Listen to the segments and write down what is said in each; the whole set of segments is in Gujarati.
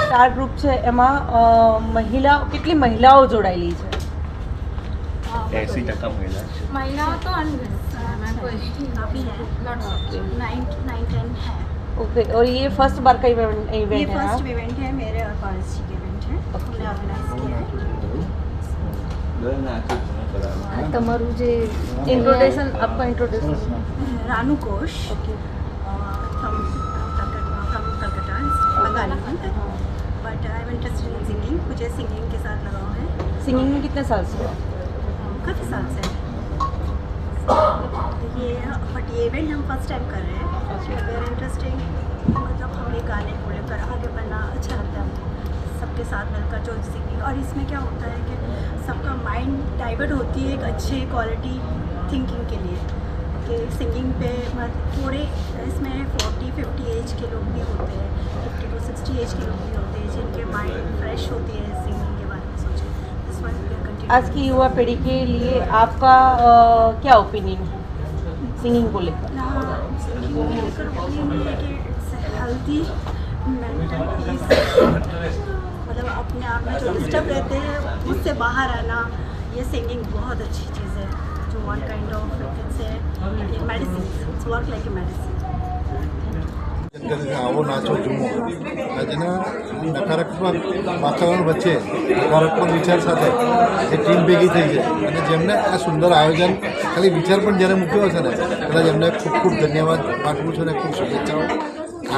સ્ટાર ગ્રુપ છે એમાં કેટલી મહિલાઓ જોડાયેલી છે? 80% महिलाओं तो काफी है, 9-10 है। ओके, और ये फर्स्ट बार का इवेंट ये है? फर्स्ट इवेंट है मेरे और पारस जी के इवेंट है, हमने ऑर्गेनाइज किया है। તમારું જે इंट्रोडक्शन, आपका introduction. Ranu Ghosh okay, from Calcutta, Bengali हूँ, but I am interested in singing. मुझे सिंगिंग के साथ लगाव है, सिंगिंग में कितने साल से? काफ़ी साल से। ये इवेंट हम फर्स्ट टाइम कर रहे हैं, वेरी इंटरेस्टिंग। मतलब हमें गाने को लेकर आगे बढ़ना अच्छा लगता है, सबके साथ मिलकर जो सिंगिंग। और इसमें क्या होता है कि सबका माइंड डाइवर्ट होती है एक अच्छे क्वालिटी थिंकिंग के लिए, कि सिंगिंग पे थोड़े इसमें 40-50 एज के लोग भी होते हैं, 50 to 60 एज के लोग भी होते हैं, जिनके माइंड फ्रेश होती है सिंगिंग के बारे में सोचे। आज की युवा पीढ़ी के लिए आपका क्या ओपिनियन है सिंगिंग को लेकर? सिंगिंग को लेकर ओपिनियन ये है कि इट्स हेल्दी मेंटल पीस, मतलब अपने आप में जो डिस्टर्ब रहते हैं उससे बाहर आना, ये सिंगिंग बहुत अच्छी चीज़ है, जो one kind of medicine, it's work like a medicine. આવો નાચો ઝૂમો, આજના નકારાત્મક વાતાવરણ વચ્ચે નકારાત્મક વિચાર સાથે એ ટીમ ભેગી થઈ છે અને જેમને આ સુંદર આયોજન ખાલી વિચાર પણ જ્યારે મૂક્યો છે ને કદાચ એમને ખૂબ ખૂબ ધન્યવાદ પાઠવું છું અને ખૂબ શુભેચ્છાઓ।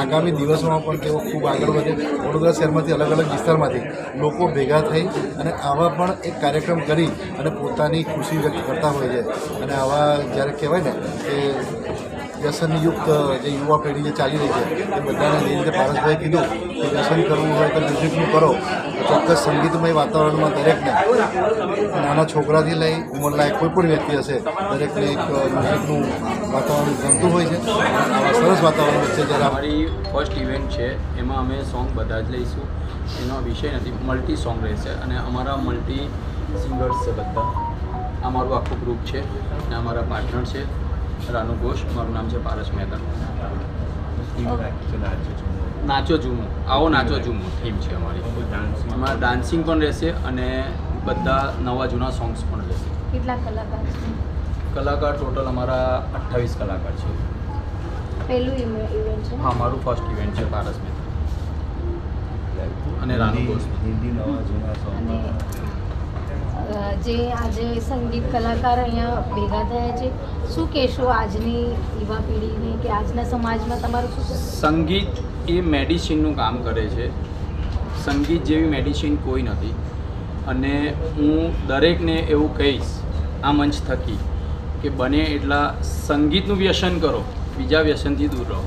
આગામી દિવસોમાં પણ તેઓ ખૂબ આગળ વધે। વડોદરા શહેરમાંથી અલગ અલગ વિસ્તારમાંથી લોકો ભેગા થઈ અને આવા પણ એક કાર્યક્રમ કરી અને પોતાની ખુશી વ્યક્ત કરતા હોય છે। અને આવા જ્યારે કહેવાય ને કે વ્યસનયુક્ત જે યુવા પેઢી જે ચાલી રહી છે એ બધાને જે રીતે પારસભાઈએ કીધું કે વ્યસન કરવું હોય તો મ્યુઝિકનું કરો, ચોક્કસ સંગીતમય વાતાવરણમાં દરેકને, નાના છોકરાથી લઈ ઉંમરલાયક કોઈ પણ વ્યક્તિ હશે દરેકને એક મ્યુઝિકનું વાતાવરણ ગમતું હોય છે। આવા સરસ વાતાવરણ વચ્ચે જ્યારે અમારી ફર્સ્ટ ઇવેન્ટ છે એમાં અમે સોંગ બધા જ લઈશું, એનો વિષય નથી, મલ્ટી સોંગ રહેશે અને અમારા મલ્ટી સિંગર્સ છે બધા। અમારું આખું ગ્રુપ છે અને અમારા પાર્ટનર છે રાનુ ઘોષ, મારું નામ છે પારસ મહેતા। નાચો ઝૂમો, આવો નાચો ઝૂમો થીમ છે અમારી। એમાં ડાન્સિંગ પણ રહેશે અને બધા નવા જૂના સોંગ્સ પણ રહેશે। કેટલા કલાકાર? કલાકાર ટોટલ અમારા 28 કલાકાર છે। પહેલું ઇવેન્ટ છે? હા, મારું ફર્સ્ટ ઇવેન્ટ છે પારસ મહેતા અને રાનુ ઘોષ। અને જે આજે સંગીત કલાકાર અહીંયા ભેગા થયા છે, શું કહેશો આજની યુવા પેઢીને કે આજના સમાજમાં તમારું શું? સંગીત એ મેડિસિનનું કામ કરે છે, સંગીત જેવી મેડિસિન કોઈ નથી અને હું દરેકને એવું કહીશ આ મંચ થકી કે બને એટલા સંગીતનું વ્યસન કરો, બીજા વ્યસનથી દૂર રહો।